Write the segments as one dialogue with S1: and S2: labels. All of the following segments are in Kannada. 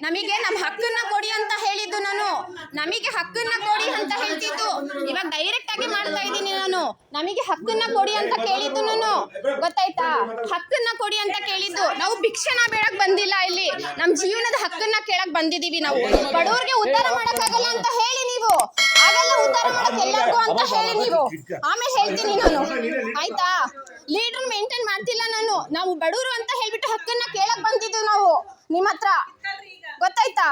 S1: ನಮಗೆ ನಮ್ಮ ಹಕ್ಕನ್ನ ಕೊಡಿ ಅಂತ ಹೇಳಿದ್ದು ನಾನು. ನಮಗೆ ಹಕ್ಕನ್ನ ಕೊಡಿ ಅಂತ ಹೇಳ್ತಿದ್ದು, ಇವಾಗ ಡೈರೆಕ್ಟ್ ಆಗಿ ಮಾಡ್ತಾ ಇದ್ದೀನಿ ನಾನು. ನಮಗೆ ಹಕ್ಕನ್ನ ಕೊಡಿ ಅಂತ ಕೇಳಿದ್ದು ನಾನು, ಗೊತ್ತಾಯ್ತಾ? ಹಕ್ಕನ್ನ ಕೊಡಿ ಅಂತ ಕೇಳಿದ್ದು. ನಾವು ಭಿಕ್ಷಣ ಬೇಡಕ್ ಬಂದಿಲ್ಲ ಇಲ್ಲಿ, ನಮ್ಮ ಜೀವನದ ಹಕ್ಕನ್ನ ಕೇಳಕ್ ಬಂದಿದೀವಿ ನಾವು. ಬಡವರಿಗೆ ಉದ್ಧಾರ ಮಾಡಕ್ಕಾಗಲ್ಲ ಅಂತ ಹೇಳಿ ನೀವು, ಆಗಲ್ಲ ಉದ್ಧಾರ ಮಾಡಕ್ ಎಲ್ಲರಿಗೂ ಅಂತ ಹೇಳಿ ನೀವು. ಆಮೇಲೆ ಹೇಳ್ತೀನಿ ನಾನು, ಆಯ್ತಾ? ಲೀಡರ್ ಮೇಂಟೈನ್ ಮಾಡ್ತಿಲ್ಲ ನಾನು. ನಾವು ಬಡವರು ಅಂತ ಹೇಳ್ಬಿಟ್ಟು ಹಕ್ಕನ್ನ ಕೇಳಕ್ ಬಂದಿದ್ದು ನಾವು ನಿಮ್ಮ ಹತ್ರ, ಗೊತ್ತಾಯ್ತಾ?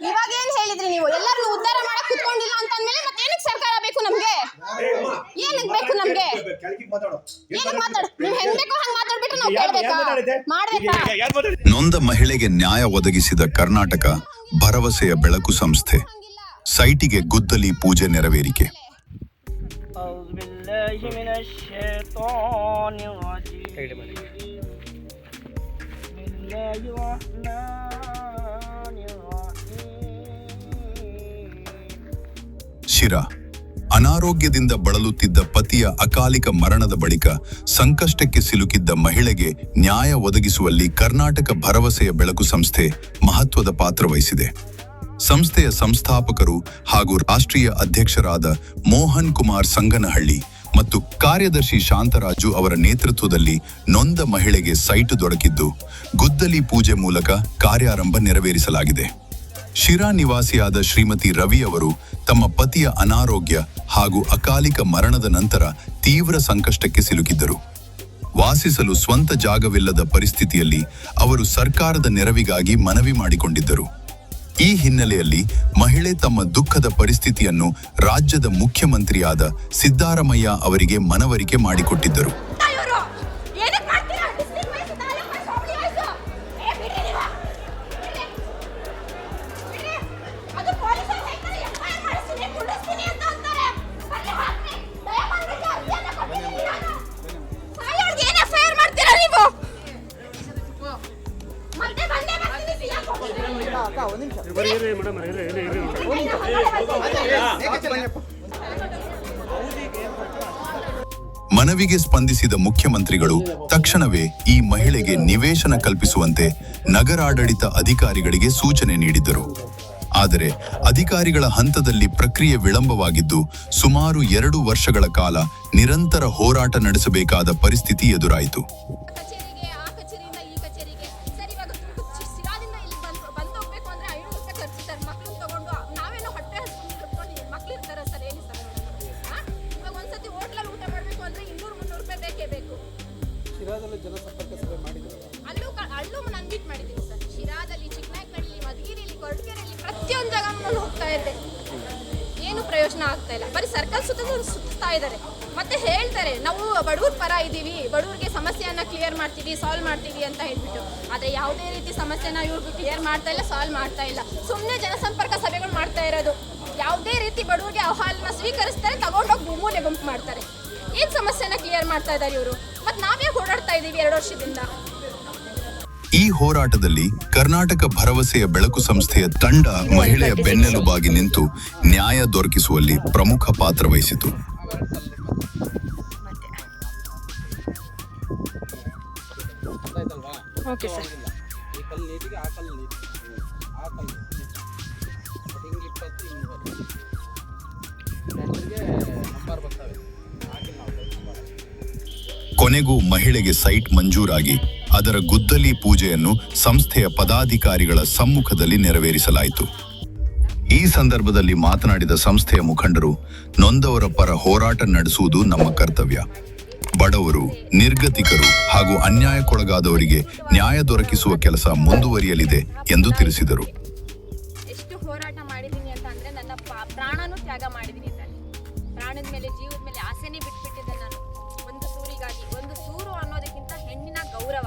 S1: ಇವಾಗ ಏನ್ ಹೇಳಿದ್ರಿ ನೀವು? ಎಲ್ಲರನ್ನು ಉದ್ಧಾರ ಮಾಡಕ್ ಕುತ್ಕೊಂಡಿಲ್ಲ ಅಂತ ಅಂದ್ಮೇಲೆ ಮತ್ತೆ ಏನಕ್ಕೆ ಸರ್ಕಾರ ಬೇಕು ನಮ್ಗೆ? ಏನಕ್ಕೆ ಬೇಕು ನಮ್ಗೆ? ಏನಕ್ಕೆ ಮಾತಾಡು? ನೀವು ಹೆಂಗ್ ಬೇಕೋ ಹಂಗ್ ಮಾತಾಡ್ಬಿಟ್ಟು ನಾವು ಕೇಳ್ಬೇಕಾ? ಮಾಡ್ಬೇಕಾ?
S2: ನೊಂದ ಮಹಿಳೆಗೆ ನ್ಯಾಯ ಒದಗಿಸಿದ ಕರ್ನಾಟಕ ಭರವಸೆಯ ಬೆಳಕು ಸಂಸ್ಥೆ ಸೈಟಿಗೆ ಗುದ್ದಲಿ ಪೂಜೆ ನೆರವೇರಿಕೆ. ಶಿರಾ ಅನಾರೋಗ್ಯದಿಂದ ಬಳಲುತ್ತಿದ್ದ ಪತಿಯ ಅಕಾಲಿಕ ಮರಣದ ಬಳಿಕ ಸಂಕಷ್ಟಕ್ಕೆ ಸಿಲುಕಿದ್ದ ಮಹಿಳೆಗೆ ನ್ಯಾಯ ಒದಗಿಸುವಲ್ಲಿ ಕರ್ನಾಟಕ ಭರವಸೆಯ ಬೆಳಕು ಸಂಸ್ಥೆ ಮಹತ್ವದ ಪಾತ್ರ ವಹಿಸಿದೆ. ಸಂಸ್ಥೆಯ ಸಂಸ್ಥಾಪಕರು ಹಾಗೂ ರಾಷ್ಟ್ರೀಯ ಅಧ್ಯಕ್ಷರಾದ ಮೋಹನ್ ಕುಮಾರ್ ಸಂಗನಹಳ್ಳಿ ಮತ್ತು ಕಾರ್ಯದರ್ಶಿ ಶಾಂತರಾಜು ಅವರ ನೇತೃತ್ವದಲ್ಲಿ ನೊಂದ ಮಹಿಳೆಗೆ ಸೈಟು ದೊರಕಿದ್ದು ಗುದ್ದಲಿ ಪೂಜೆ ಮೂಲಕ ಕಾರ್ಯಾರಂಭ ನೆರವೇರಿಸಲಾಗಿದೆ. ಶಿರಾ ನಿವಾಸಿಯಾದ ಶ್ರೀಮತಿ ರವಿ ಅವರು ತಮ್ಮ ಪತಿಯ ಅನಾರೋಗ್ಯ ಹಾಗೂ ಅಕಾಲಿಕ ಮರಣದ ನಂತರ ತೀವ್ರ ಸಂಕಷ್ಟಕ್ಕೆ ಸಿಲುಕಿದ್ದರು. ವಾಸಿಸಲು ಸ್ವಂತ ಜಾಗವಿಲ್ಲದ ಪರಿಸ್ಥಿತಿಯಲ್ಲಿ ಅವರು ಸರ್ಕಾರದ ನೆರವಿಗಾಗಿ ಮನವಿ ಮಾಡಿಕೊಂಡಿದ್ದರು. ಈ ಹಿನ್ನೆಲೆಯಲ್ಲಿ ಮಹಿಳೆ ತಮ್ಮ ದುಃಖದ ಪರಿಸ್ಥಿತಿಯನ್ನು ರಾಜ್ಯದ ಮುಖ್ಯಮಂತ್ರಿಯಾದ ಸಿದ್ದರಾಮಯ್ಯ ಅವರಿಗೆ ಮನವರಿಕೆ ಮಾಡಿಕೊಟ್ಟಿದ್ದರು. ಮನವಿಗೆ ಸ್ಪಂದಿಸಿದ ಮುಖ್ಯಮಂತ್ರಿಗಳು ತಕ್ಷಣವೇ ಈ ಮಹಿಳೆಗೆ ನಿವೇಶನ ಕಲ್ಪಿಸುವಂತೆ ನಗರಾಡಳಿತ ಅಧಿಕಾರಿಗಳಿಗೆ ಸೂಚನೆ ನೀಡಿದ್ದರು. ಆದರೆ ಅಧಿಕಾರಿಗಳ ಹಂತದಲ್ಲಿ ಪ್ರಕ್ರಿಯೆ ವಿಳಂಬವಾಗಿದ್ದು ಸುಮಾರು 2 ವರ್ಷಗಳ ಕಾಲ ನಿರಂತರ ಹೋರಾಟ ನಡೆಸಬೇಕಾದ ಪರಿಸ್ಥಿತಿ ಎದುರಾಯಿತು.
S1: ಅಲ್ಲೂ ನಾನು ಮೀಟ್ ಮಾಡಿದ್ದೀನಿ ಸರ್. ಶಿರಾದಲ್ಲಿ, ಚಿಕ್ಕನಾಯಕನಹಳ್ಳಿ, ಮಧುಗಿರಿಯಲ್ಲಿ, ಕೊರಟಗೆರೆಯಲ್ಲಿ ಪ್ರತಿಯೊಂದು ಜಾಗ ನಾನು ಹೋಗ್ತಾ ಇದ್ದೆ. ಏನು ಪ್ರಯೋಜನ ಆಗ್ತಾ ಇಲ್ಲ. ಬರೀ ಸರ್ಕಲ್ ಸುತ್ತಾ ಇದ್ದಾರೆ. ಮತ್ತೆ ಹೇಳ್ತಾರೆ ನಾವು ಬಡವ್ರ ಪರ ಇದ್ದೀವಿ, ಬಡವ್ರಿಗೆ ಸಮಸ್ಯೆಯನ್ನ ಕ್ಲಿಯರ್ ಮಾಡ್ತೀವಿ, ಸಾಲ್ವ್ ಮಾಡ್ತೀವಿ ಅಂತ ಹೇಳ್ಬಿಟ್ಟು. ಆದರೆ ಯಾವುದೇ ರೀತಿ ಸಮಸ್ಯೆನ ಇವ್ರಿಗೆ ಕ್ಲಿಯರ್ ಮಾಡ್ತಾ ಇಲ್ಲ, ಸಾಲ್ವ್ ಮಾಡ್ತಾ ಇಲ್ಲ. ಸುಮ್ಮನೆ ಜನಸಂಪರ್ಕ ಸಭೆಗಳು ಮಾಡ್ತಾ ಇರೋದು. ಯಾವುದೇ ರೀತಿ ಬಡವ್ರಿಗೆ ಅಹವಾಲನ್ನ ಸ್ವೀಕರಿಸ್ತಾರೆ, ತಗೊಂಡೋಗಿ ಮೂಲೆ ಗುಂಪು ಮಾಡ್ತಾರೆ. ಏನು ಸಮಸ್ಯೆನ ಕ್ಲಿಯರ್ ಮಾಡ್ತಾ ಇದ್ದಾರೆ ಇವರು? ಮತ್ತೆ ನಾವೇ ಓಡಾಡ್ತಾ ಇದ್ದೀವಿ 2 ವರ್ಷದಿಂದ.
S2: ಈ ಹೋರಾಟದಲ್ಲಿ ಕರ್ನಾಟಕ ಭರವಸೆಯ ಬೆಳಕು ಸಂಸ್ಥೆಯ ತಂಡ ಮಹಿಳೆಯ ಬೆನ್ನೆಲುಬಾಗಿ ನಿಂತು ನ್ಯಾಯ ದೊರಕಿಸುವಲ್ಲಿ ಪ್ರಮುಖ ಪಾತ್ರ ವಹಿಸಿತು. ಕೊನೆಗೂ ಮಹಿಳೆಗೆ ಸೈಟ್ ಮಂಜೂರಾಗಿ ಅದರ ಗುದ್ದಲಿ ಪೂಜೆಯನ್ನು ಸಂಸ್ಥೆಯ ಪದಾಧಿಕಾರಿಗಳ ಸಮ್ಮುಖದಲ್ಲಿ ನೆರವೇರಿಸಲಾಯಿತು. ಈ ಸಂದರ್ಭದಲ್ಲಿ ಮಾತನಾಡಿದ ಸಂಸ್ಥೆಯ ಮುಖಂಡರು, ನೊಂದವರ ಪರ ಹೋರಾಟ ನಡೆಸುವುದು ನಮ್ಮ ಕರ್ತವ್ಯ. ಬಡವರು, ನಿರ್ಗತಿಕರು ಹಾಗೂ ಅನ್ಯಾಯಕ್ಕೊಳಗಾದವರಿಗೆ ನ್ಯಾಯ ದೊರಕಿಸುವ ಕೆಲಸ ಮುಂದುವರಿಯಲಿದೆ ಎಂದು ತಿಳಿಸಿದರು.
S1: ಎಷ್ಟು ಹೋರಾಟ ಮಾಡಿದ್ದೀನಿ ಅಂತ ಅಂದ್ರೆ ನನ್ನ ಪ್ರಾಣನೂ ತ್ಯಾಗ ಮಾಡಿದ್ದೀನಿ ಸರ್. ಪ್ರಾಣದ ಮೇಲೆ, ಜೀವದ ಮೇಲೆ ಆಸೆನೇ ಬಿಟ್ಬಿಟ್ಟಿದ್ದೆ ನಾನು. ಒಂದು ಸೂರಿಗಾಗಿ. ಒಂದು ಸೂರು ಅನ್ನೋದಕ್ಕಿಂತ ಹೆಣ್ಣಿನ ಗೌರವ.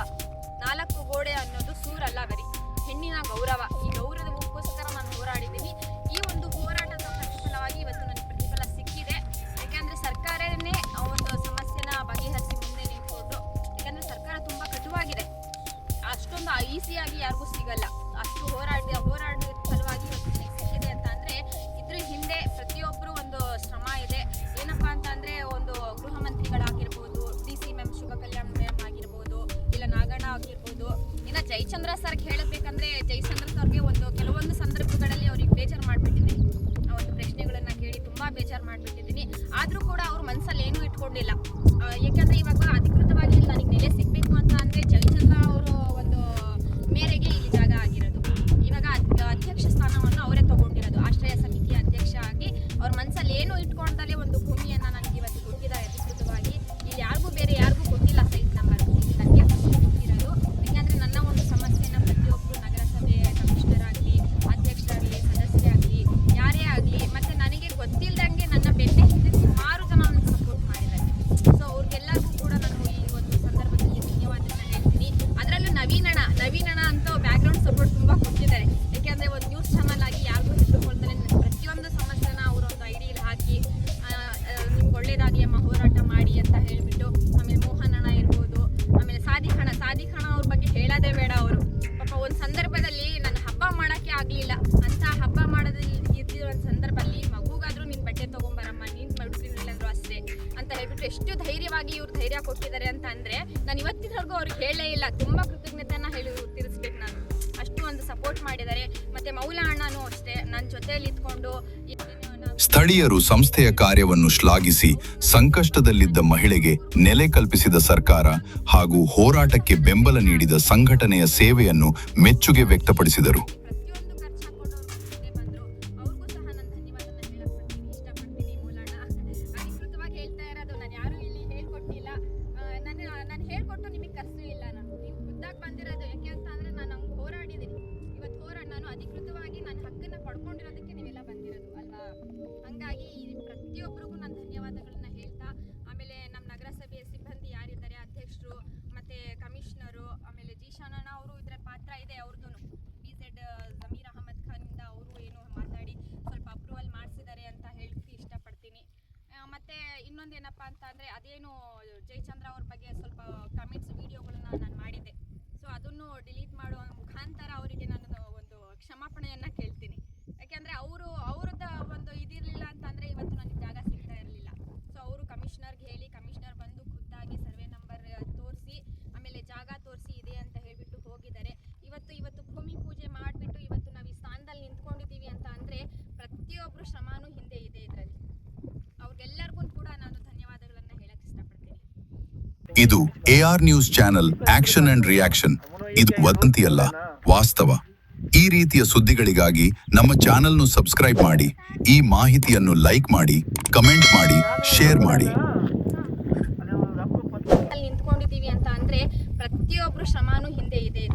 S1: 4 ಗೋಡೆ ಅನ್ನೋದು ಸೂರಲ್ಲ, ಬರೀ ಹೆಣ್ಣಿನ ಗೌರವ. ಈ ಗೌರವಕ್ಕೋಸ್ಕರ ನಾನು ಹೋರಾಡಿದ್ದೀನಿ. ಈ ಒಂದು ಹೋರಾಟದ ಪ್ರತಿಫಲವಾಗಿ ಇವತ್ತು ನನಗೆ ಪ್ರತಿಫಲ ಸಿಕ್ಕಿದೆ. ಯಾಕೆಂದರೆ ಸರ್ಕಾರನೇ ಒಂದು ಸಮಸ್ಯೆನ ಬಗೆಹರಿಸಿ ಮುಂದೆ ನಿಂತ್ಕೊಂಡು, ಯಾಕೆಂದರೆ ಸರ್ಕಾರ ತುಂಬ ಕಟುವಾಗಿದೆ. ಅಷ್ಟೊಂದು ಈಸಿಯಾಗಿ ಯಾರಿಗೂ ಸಿಗಲ್ಲ. ಅಷ್ಟು ಹೋರಾಟದ ಫಲವಾಗಿ ಇವತ್ತು ಸಿಕ್ಕಿದೆ ಅಂತ ಅಂದರೆ ಇದ್ರ ಹಿಂದೆ ಪ್ರತಿಯೊಬ್ಬರು ಒಂದು ಶ್ರಮ ಇದೆ. ಏನಪ್ಪಾ ಅಂತ ಅಂದರೆ ಒಂದು ಗೃಹ ಮಂತ್ರಿಗಳಾಗಿರ್ಬೋದು, DC ಮ್ಯಾಮ್, ಶುಭ ಕಲ್ಯಾಣ್ ಮ್ಯಾಮ್ ಆಗಿರ್ಬೋದು, ಇಲ್ಲ ನಾಗಣ್ಣ ಆಗಿರ್ಬೋದು, ಇನ್ನು ಜಯಚಂದ್ರ ಸರ್ಗೆ ಹೇಳಬೇಕಂದ್ರೆ ಜಯಚಂದ್ರ ಸರ್ಗೆ ಕೆಲವೊಂದು ಸಂದರ್ಭಗಳಲ್ಲಿ ಅವ್ರಿಗೆ ಬೇಜಾರು ಮಾಡಿಬಿಟ್ಟಿದ್ದೀನಿ. ಒಂದು ಪ್ರಶ್ನೆಗಳನ್ನ ಕೇಳಿ ತುಂಬಾ ಬೇಜಾರು ಮಾಡಿಬಿಟ್ಟಿದ್ದೀನಿ. ಆದರೂ ಕೂಡ ಅವ್ರ ಮನಸ್ಸಲ್ಲಿ ಏನೂ ಇಟ್ಕೊಂಡಿಲ್ಲ. ಯಾಕಂದ್ರೆ ಇವಾಗ ಅಧಿಕೃತವಾಗಿ ನನಗೆ ನೆಲೆ ಸಿಗಬೇಕು ಅಂತ ಅಂದರೆ ಜಯಚಂದ್ರ ಅವರು ಒಂದು ಮೇರೆಗೆ ಇಲ್ಲಿ ಜಾಗ ಆಗಿರೋದು. ಇವಾಗ ಅಧ್ಯಕ್ಷ ಸ್ಥಾನವನ್ನು ಅವರೇ ತಗೊಂಡಿರೋದು. ಆಶ್ರಯ ಸಮಿತಿಯ ಅಧ್ಯಕ್ಷ ಆಗಿ ಅವ್ರ ಮನಸ್ಸಲ್ಲಿ ಏನೂ ಇಟ್ಕೊಂಡಲ್ಲೇ ಒಂದು ಭೂಮಿಯನ್ನು ನನಗೆ ಇವತ್ತು ಕೊಟ್ಟಿದ್ದಾರೆ ಅಧಿಕೃತವಾಗಿ. ಇಲ್ಲಿ ಬೇರೆ ಯಾರಿಗೂ ಕೊಟ್ಟಿಲ್ಲ ಸೈಟ್ ನಂಬರ್, ನನಗೆ ಕೊಟ್ಟಿರೋದು. ಯಾಕಂದರೆ ನನ್ನ ಒಂದು ಸಮಸ್ಯೆನ ಪ್ರತಿಯೊಬ್ಬರು ನಗರಸಭೆ ಕಮಿಷನರ್ ಆಗಲಿ, ಅಧ್ಯಕ್ಷರಾಗಲಿ, ಸದಸ್ಯರೇ ಆಗಲಿ, ಯಾರೇ ಆಗಲಿ, ಮತ್ತು ನನಗೆ ಗೊತ್ತಿಲ್ಲದಂಗೆ ನನ್ನ ಬೆನ್ನೆ ಹಿಂದೆ ಸುಮಾರು ಜನ ನನಗೆ ಸಪೋರ್ಟ್ ಮಾಡಿದ್ದಾರೆ. ಸೊ ಅವ್ರಿಗೆಲ್ಲರಿಗೂ ಕೂಡ ನಾನು ಈ ಒಂದು ಸಂದರ್ಭದಲ್ಲಿ ಧನ್ಯವಾದನ ಹೇಳ್ತೀನಿ. ಅದರಲ್ಲೂ ನವೀನಣ್ಣ ಅಂತ ಬ್ಯಾಕ್ಗ್ರೌಂಡ್ ಸಪೋರ್ಟ್ ತುಂಬ ಕೊಟ್ಟಿದ್ದಾರೆ. ಯಾಕೆಂದರೆ ಒಂದು ನ್ಯೂಸ್ ಚಾನಲ್ ಆಗಿ ಯಾರಿಗೂ ಹಿಡಿದುಕೊಳ್ತಾರೆ ಪ್ರತಿಯೊಂದು ಸಮಸ್ಯೆನ ಅವರೊಂದು ಐಡಿಯಲ್ಲಿ ಹಾಕಿ ನಿಮ್ಗೆ ಒಳ್ಳೇದಾಗಿ ಅಮ್ಮ ಹೋರಾಟ ಮಾಡಿ ಅಂತ ಹೇಳಿಬಿಟ್ಟು, ಆಮೇಲೆ ಮೋಹನ್ ಅಣ್ಣ ಇರ್ಬೋದು, ಆಮೇಲೆ ಸಾದಿಕ್ ಅಣ್ಣ ಅವ್ರ ಬಗ್ಗೆ ಹೇಳೋದೇ ಬೇಡ. ಅವರು ಪಾಪ ಒಂದು ಸಂದರ್ಭದಲ್ಲಿ ನನ್ನ ಹಬ್ಬ ಮಾಡೋಕ್ಕೆ ಆಗಲಿಲ್ಲ ಅಂತ ಹಬ್ಬ ಮಾಡೋದಲ್ಲಿ ಇದ್ದಿರೋ ಒಂದು ಸಂದರ್ಭದಲ್ಲಿ ಮಗುಗಾದ್ರೂ ನೀನು ಬಟ್ಟೆ ತೊಗೊಂಬರಮ್ಮ, ನೀನು ಮಡುಕಿಲ್ಲಂದ್ರು ಅಷ್ಟೇ ಅಂತ ಹೇಳ್ಬಿಟ್ಟು ಎಷ್ಟು ಧೈರ್ಯವಾಗಿ ಇವ್ರು ಧೈರ್ಯ ಕೊಟ್ಟಿದ್ದಾರೆ ಅಂತ ಅಂದರೆ ನಾನು ಇವತ್ತಿನವರೆಗೂ ಅವ್ರಿಗೆ ಹೇಳೇ ಇಲ್ಲ. ತುಂಬ ಕೃತಜ್ಞತೆಯನ್ನು ತೀರಿಸ್ಬೇಕು ನಾನು. ಅಷ್ಟು ಒಂದು ಸಪೋರ್ಟ್ ಮಾಡಿದ್ದಾರೆ. ಮತ್ತು ಮೌಲ ಅಣ್ಣನೂ ಅಷ್ಟೇ ನನ್ನ ಜೊತೆಯಲ್ಲಿ ಇದ್ಕೊಂಡು
S2: ಸ್ಥಳೀಯರು ಸಂಸ್ಥೆಯ ಕಾರ್ಯವನ್ನು ಶ್ಲಾಘಿಸಿ ಸಂಕಷ್ಟದಲ್ಲಿದ್ದ ಮಹಿಳೆಗೆ ನೆಲೆ ಕಲ್ಪಿಸಿದ ಸರ್ಕಾರ ಹಾಗೂ ಹೋರಾಟಕ್ಕೆ ಬೆಂಬಲ ನೀಡಿದ ಸಂಘಟನೆಯ ಸೇವೆಯನ್ನು ಮೆಚ್ಚುಗೆ ವ್ಯಕ್ತಪಡಿಸಿದರು.
S1: ಪ್ರತಿಯೊಂದು ಖರ್ಚು ಹಾಕೊಂಡವ್ರು ಬಂದರು. ಅವ್ರಿಗೂ ಸಹ ನಾನು ಧನ್ಯವಾದನ ಹೇಳಕ್ಕೆ ಇಷ್ಟಪಡ್ತೀನಿ. ಮೂಲಣ್ಣ ಅಧಿಕೃತವಾಗಿ ಹೇಳ್ತಾ ಇರೋದು, ನಾನು ಯಾರೂ ಇಲ್ಲಿ ಹೇಳ್ಕೊಟ್ಟಿಲ್ಲ. ನಾನು ಹೇಳ್ಕೊಟ್ಟು ನಿಮಗೆ ಕರೆಸೂ ಇಲ್ಲ. ನೀವು ಖುದ್ದಾಗಿ ಬಂದಿರೋದು. ಯಾಕೆ ಅಂತ ಅಂದರೆ ನಾನು ಹಂಗೆ ಹೋರಾಡಿದ್ದೀನಿ. ಇವತ್ತು ನಾನು ಅಧಿಕೃತವಾಗಿ ನನ್ನ ಹಕ್ಕನ್ನು ಪಡ್ಕೊಂಡಿರೋದಕ್ಕೆ ನೀವೆಲ್ಲ ಬಂದಿರೋದು ಅಲ್ವಾ. ಹಾಗಾಗಿ ಪ್ರತಿಯೊಬ್ಬರಿಗೂ ನಾನು ಧನ್ಯವಾದಗಳನ್ನ ಹೇಳ್ತಾ, ಆಮೇಲೆ ನಮ್ಮ ನಗರಸಭೆಯ ಸಿಬ್ಬಂದಿ ಯಾರಿದ್ದಾರೆ, ಅಧ್ಯಕ್ಷರು ಮತ್ತು ಕಮಿಷನರು, ಆಮೇಲೆ ಜೀಶಾನಣ್ಣ ಅವರು ಇದರ ಪಾತ್ರ ಇದೆ ಅವ್ರದ್ದು. BZ ಜಮೀರ್ ಅಹಮದ್ ಖಾನಿಂದ ಅವರು ಏನು ಮಾತಾಡಿ ಸ್ವಲ್ಪ ಅಪ್ರೂವಲ್ ಮಾಡಿಸಿದ್ದಾರೆ ಅಂತ ಹೇಳಕ್ಕೆ ಇಷ್ಟಪಡ್ತೀನಿ. ಮತ್ತು ಇನ್ನೊಂದೇನಪ್ಪ ಅಂತ ಅಂದರೆ ಅದೇನು ಜಯಚಂದ್ರ ಅವ್ರ ಬಗ್ಗೆ ಸ್ವಲ್ಪ ಕಮೆಂಟ್ಸ್ ವಿಡಿಯೋಗಳನ್ನ ನಾನು ಮಾಡಿದ್ದೆ. ಸೊ ಅದನ್ನು ಡಿಲೀಟ್ ಮಾಡುವ ಮುಖಾಂತರ ಅವರಿಗೆ ನಾನು ಒಂದು ಕ್ಷಮಾಪಣೆಯನ್ನು ಕೇಳ್ತೀನಿ. ಯಾಕೆಂದರೆ ಅವ್ರದ್ದು ಒಂದು ಇದಿರಲಿಲ್ಲ ಅಂತಂದರೆ ಇವತ್ತು ನನಗೆ ಜಾಗ ಸಿಗ್ತಾ ಇರಲಿಲ್ಲ. ಸೊ ಅವರು ಕಮಿಷನರ್ಗೆ ಹೇಳಿ, ಕಮಿಷನರ್ ಬಂದು ಖುದ್ದಾಗಿ ಸರ್ವೆ ನಂಬರ್ ತೋರಿಸಿ, ಆಮೇಲೆ ಜಾಗ ತೋರಿಸಿ ಇದೆ ಅಂತ ಹೇಳಿಬಿಟ್ಟು ಹೋಗಿದ್ದಾರೆ. ಇವತ್ತು ಭೂಮಿ ಪೂಜೆ ಮಾಡಿಬಿಟ್ಟು ಇವತ್ತು ನಾವು ಈ ಸ್ಥಾನದಲ್ಲಿ ನಿಂತ್ಕೊಂಡಿದ್ದೀವಿ ಅಂತ ಅಂದರೆ ಪ್ರತಿಯೊಬ್ಬರು ಶ್ರಮನೂ ಹಿಂದೆ ಇದೆ ಇದರಲ್ಲಿ. ಅವ್ರಿಗೆಲ್ಲರಿಗೂ ಕೂಡ ನಾನು ಧನ್ಯವಾದಗಳನ್ನು ಹೇಳಕ್ಕೆ ಇಷ್ಟಪಡ್ತೀನಿ.
S2: ಇದು AR news channel action and reaction. ಇದು ವದಂತಿಯಲ್ಲ, ವಾಸ್ತವ. ಈ ರೀತಿಯ ಸುದ್ದಿಗಳಿಗಾಗಿ ನಮ್ಮ ಚಾನೆಲ್ನು ಸಬ್ಸ್ಕ್ರೈಬ್ ಮಾಡಿ. ಈ ಮಾಹಿತಿಯನ್ನು ಲೈಕ್ ಮಾಡಿ, ಕಮೆಂಟ್ ಮಾಡಿ, ಶೇರ್ ಮಾಡಿ.
S1: ನಿಂತ್ಕೊಂಡಿದ್ದೀವಿ ಅಂತ ಅಂದರೆ ಪ್ರತಿಯೊಬ್ಬರು ಶ್ರಮನೂ ಹಿಂದೆ ಇದೆ.